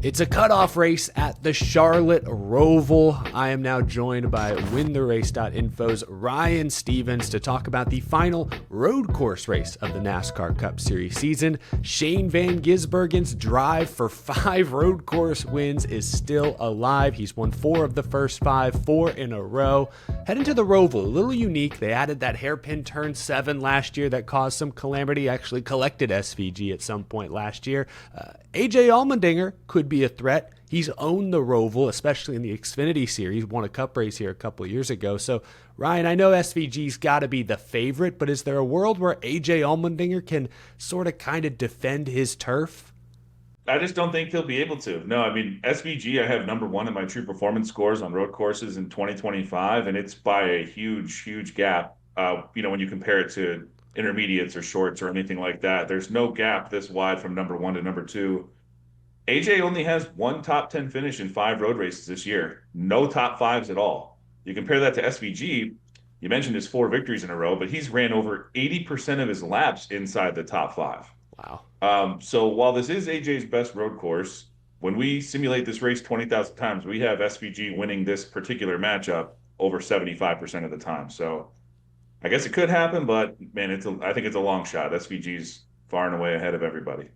It's a cutoff race at the Charlotte Roval. I am now joined by WinTheRace.info's Ryan Stevens to talk about the final road course race of the NASCAR Cup Series season. Shane Van Gisbergen's drive for 5 road course wins is still alive. He's won 4 of the first 5, 4 in a row. Heading to the Roval, a little unique. They added that hairpin turn 7 last year that caused some calamity. Actually collected SVG at some point last year. AJ Allmendinger could be a threat. He's owned the Roval, especially in the Xfinity Series, won a cup race here a couple of years ago. So, Ryan, I know SVG's got to be the favorite, but is there a world where AJ Allmendinger can sort of kind of defend his turf? I just don't think he'll be able to. No, I mean, SVG, I have number 1 in my true performance scores on road courses in 2025, and it's by a huge, huge gap. When you compare it to intermediates or shorts or anything like that, there's no gap this wide from number 1 to number 2. AJ only has 1 top 10 finish in 5 road races this year. No top 5s at all. You compare that to SVG, you mentioned his 4 victories in a row, but he's ran over 80% of his laps inside the top 5. Wow. So while this is AJ's best road course, when we simulate this race 20,000 times, we have SVG winning this particular matchup over 75% of the time. So I guess it could happen, but man, I think it's a long shot. SVG's far and away ahead of everybody.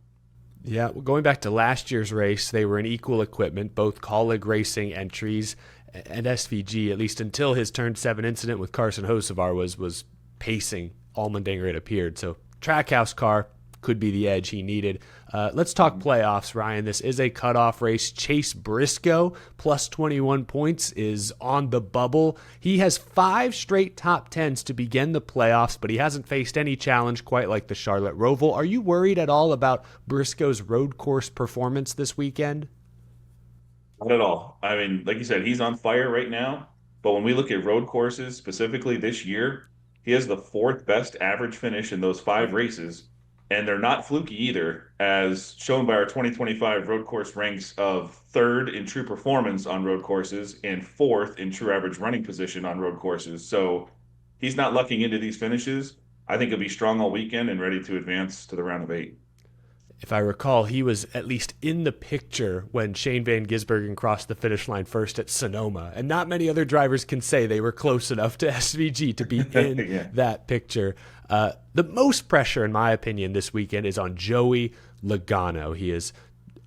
Yeah, going back to last year's race, they were in equal equipment, both Colleague Racing entries, and SVG, at least until his turn 7 incident with Carson Hocevar was pacing Allmendinger, it appeared. So Trackhouse car could be the edge he needed. Let's talk playoffs, Ryan. This is a cutoff race. Chase Briscoe, plus 21 points, is on the bubble. He has 5 straight top 10s to begin the playoffs, but he hasn't faced any challenge quite like the Charlotte Roval. Are you worried at all about Briscoe's road course performance this weekend? Not at all. I mean, like you said, he's on fire right now. But when we look at road courses specifically this year, he has the 4th best average finish in those 5 races. And they're not fluky either, as shown by our 2025 road course ranks of 3rd in true performance on road courses and 4th in true average running position on road courses. So he's not lucking into these finishes. I think he'll be strong all weekend and ready to advance to the round of 8. If I recall, he was at least in the picture when Shane Van Gisbergen crossed the finish line first at Sonoma. And not many other drivers can say they were close enough to SVG to be in Yeah. that picture. The most pressure, in my opinion, this weekend is on Joey Logano. He is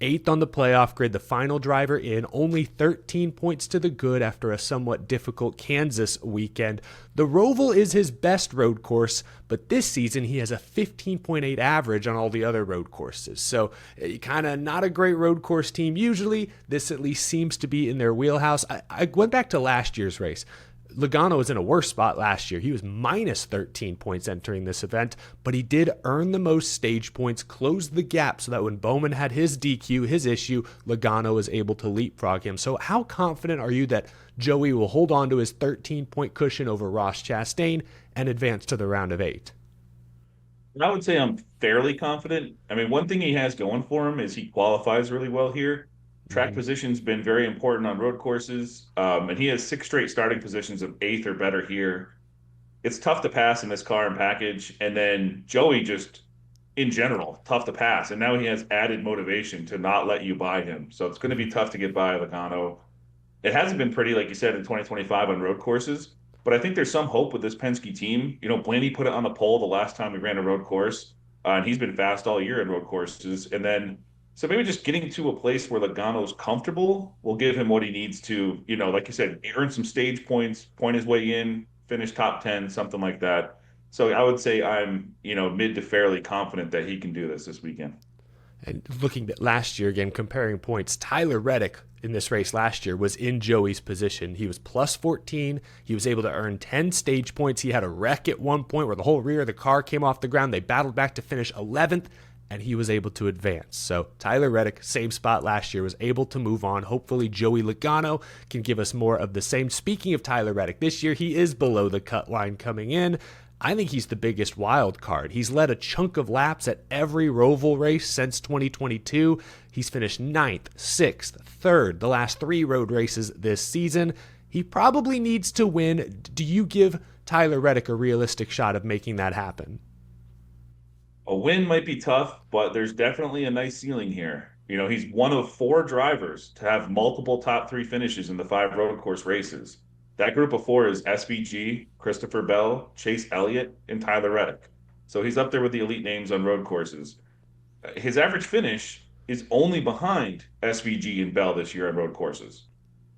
8th on the playoff grid, the final driver in, only 13 points to the good after a somewhat difficult Kansas weekend. The Roval is his best road course, but this season he has a 15.8 average on all the other road courses. So kind of not a great road course team usually. This at least seems to be in their wheelhouse. I went back to last year's race. Logano was in a worse spot last year. He was minus 13 points entering this event, but he did earn the most stage points, closed the gap so that when Bowman had his DQ, his issue, Logano was able to leapfrog him. So how confident are you that Joey will hold on to his 13-point cushion over Ross Chastain and advance to the round of 8? I would say I'm fairly confident. I mean, one thing he has going for him is he qualifies really well here. Track position's been very important on road courses, and he has 6 straight starting positions of 8th or better here. It's tough to pass in this car and package, and then Joey just, in general, tough to pass, and now he has added motivation to not let you by him. So it's going to be tough to get by Logano. It hasn't been pretty, like you said, in 2025 on road courses, but I think there's some hope with this Penske team. You know, Blaney put it on the pole the last time we ran a road course, and he's been fast all year in road courses, and then so maybe just getting to a place where Logano's comfortable will give him what he needs to, like you said, earn some stage points, point his way in, finish top 10, something like that. So I would say I'm, mid to fairly confident that he can do this weekend. And looking at last year, again, comparing points, Tyler Reddick in this race last year was in Joey's position. He was plus 14. He was able to earn 10 stage points. He had a wreck at one point where the whole rear of the car came off the ground. They battled back to finish 11th. And he was able to advance. So Tyler Reddick, same spot last year, was able to move on. Hopefully Joey Logano can give us more of the same. Speaking of Tyler Reddick, this year he is below the cut line coming in. I think he's the biggest wild card. He's led a chunk of laps at every Roval race since 2022. He's finished 9th, 6th, 3rd, the last 3 road races this season. He probably needs to win. Do you give Tyler Reddick a realistic shot of making that happen? A win might be tough, but there's definitely a nice ceiling here. He's one of four drivers to have multiple top three finishes in the five road course races. That group of four is SVG, Christopher Bell, Chase Elliott, and Tyler Reddick. So he's up there with the elite names on road courses. His average finish is only behind SVG and Bell this year on road courses.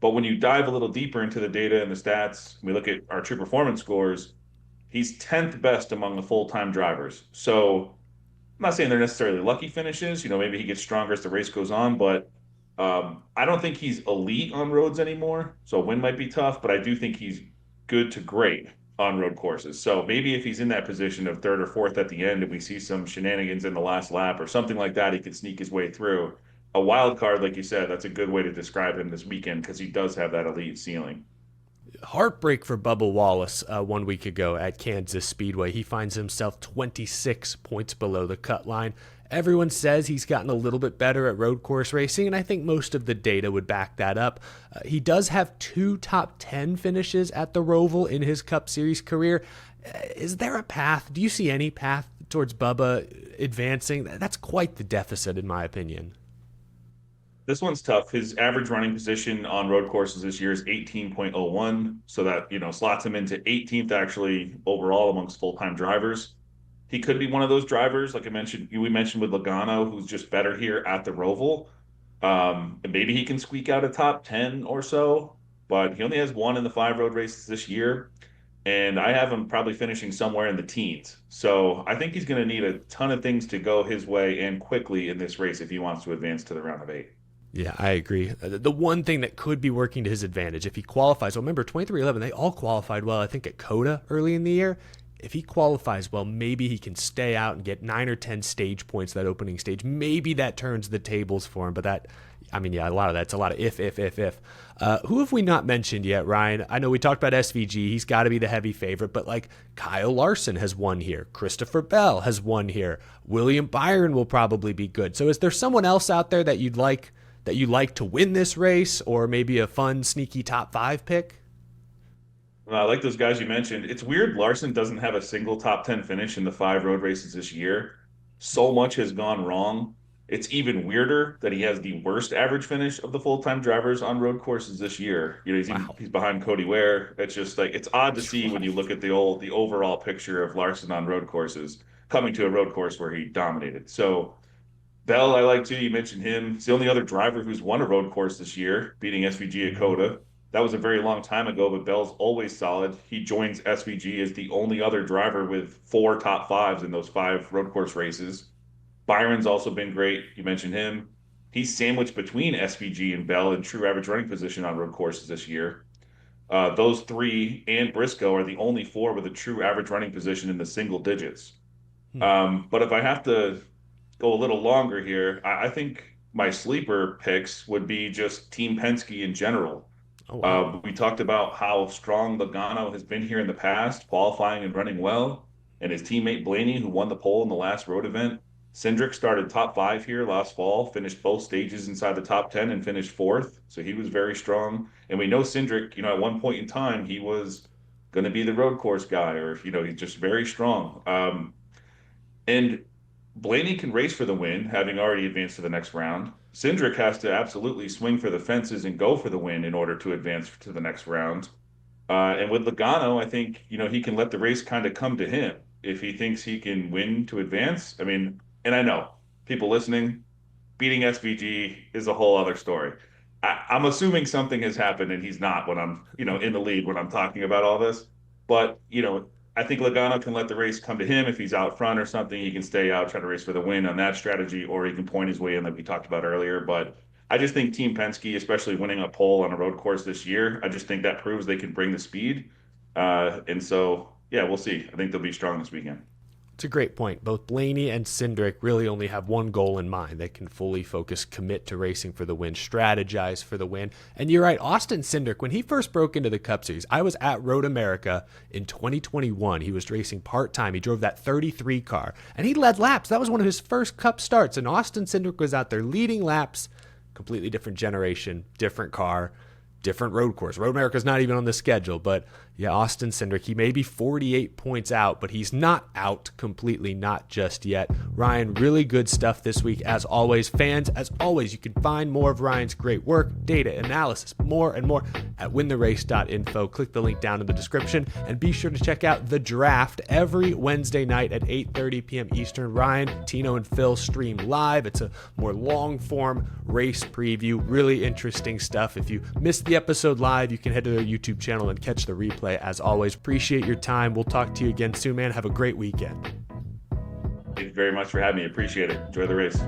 But when you dive a little deeper into the data and the stats, we look at our true performance scores, he's 10th best among the full-time drivers. So I'm not saying they're necessarily lucky finishes. Maybe he gets stronger as the race goes on, but I don't think he's elite on roads anymore. So a win might be tough, but I do think he's good to great on road courses. So maybe if he's in that position of third or fourth at the end and we see some shenanigans in the last lap or something like that, he could sneak his way through. A wild card, like you said, that's a good way to describe him this weekend because he does have that elite ceiling. Heartbreak for Bubba Wallace 1 week ago at Kansas Speedway. He finds himself 26 points below the cut line. Everyone says he's gotten a little bit better at road course racing, and I think most of the data would back that up. He does have 2 top 10 finishes at the Roval in his Cup Series career. Is there a path? Do you see any path towards Bubba advancing? That's quite the deficit, in my opinion. This one's tough. His average running position on road courses this year is 18.01. So that, slots him into 18th actually overall amongst full-time drivers. He could be one of those drivers, like we mentioned with Logano, who's just better here at the Roval. And maybe he can squeak out a top 10 or so, but he only has one in the 5 road races this year. And I have him probably finishing somewhere in the teens. So I think he's going to need a ton of things to go his way and quickly in this race if he wants to advance to the round of 8. Yeah, I agree. The one thing that could be working to his advantage, if he qualifies, well, remember, 2311, they all qualified well, I think, at COTA early in the year. If he qualifies well, maybe he can stay out and get 9 or 10 stage points that opening stage. Maybe that turns the tables for him. But a lot of that's a lot of if. Who have we not mentioned yet, Ryan? I know we talked about SVG. He's got to be the heavy favorite. But Kyle Larson has won here. Christopher Bell has won here. William Byron will probably be good. So is there someone else out there that you'd like to win this race, or maybe a fun, sneaky top 5 pick? I like those guys you mentioned. It's weird Larson doesn't have a single top 10 finish in the 5 road races this year. So much has gone wrong. It's even weirder that he has the worst average finish of the full-time drivers on road courses this year. He's behind Cody Ware. It's just it's odd to see when you look at the overall picture of Larson on road courses coming to a road course where he dominated. So Bell, I like too. You mentioned him. He's the only other driver who's won a road course this year, beating SVG at COTA. That was a very long time ago, but Bell's always solid. He joins SVG as the only other driver with 4 top 5s in those 5 road course races. Byron's also been great. You mentioned him. He's sandwiched between SVG and Bell in true average running position on road courses this year. Those 3 and Briscoe are the only 4 with a true average running position in the single digits. But if I have to go a little longer here, I think my sleeper picks would be just Team Penske in general. Oh, wow. We talked about how strong Logano has been here in the past, qualifying and running well, and his teammate Blaney, who won the pole in the last road event. Cindric started top 5 here last fall, finished both stages inside the top 10 and finished 4th. So he was very strong. And we know Cindric, at one point in time, he was going to be the road course guy, or, he's just very strong. And Blaney can race for the win, having already advanced to the next round. Cindric has to absolutely swing for the fences and go for the win in order to advance to the next round. And with Logano, I think, he can let the race kind of come to him if he thinks he can win to advance. I mean, and I know people listening, beating SVG is a whole other story. I'm assuming something has happened and he's not when I'm, in the lead when I'm talking about all this. But, I think Logano can let the race come to him. If he's out front or something, he can stay out, try to race for the win on that strategy, or he can point his way in like we talked about earlier. But I just think Team Penske, especially winning a pole on a road course this year, I just think that proves they can bring the speed. And so, yeah, we'll see. I think they'll be strong this weekend. It's a great point. Both Blaney and Cindric really only have one goal in mind. They can fully focus, commit to racing for the win, strategize for the win. And you're right, Austin Cindric, when he first broke into the Cup Series, I was at Road America in 2021. He was racing part-time. He drove that 33 car, and he led laps. That was one of his first Cup starts, and Austin Cindric was out there leading laps. Completely different generation, different car. different road course. Road America's not even on the schedule, but yeah, Austin Cindric, he may be 48 points out, but he's not out completely, not just yet. Ryan, really good stuff this week, as always. Fans, as always, you can find more of Ryan's great work, data analysis, more and more at wintherace.info. Click the link down in the description, and be sure to check out The Draft every Wednesday night at 8:30 p.m. Eastern. Ryan, Tino, and Phil stream live. It's a more long-form race preview, really interesting stuff. If you missed the episode live, you can head to their YouTube channel and catch the replay. As always, appreciate your time. We'll talk to you again soon, man. Have a great weekend. Thank you very much for having me. Appreciate it. Enjoy the race.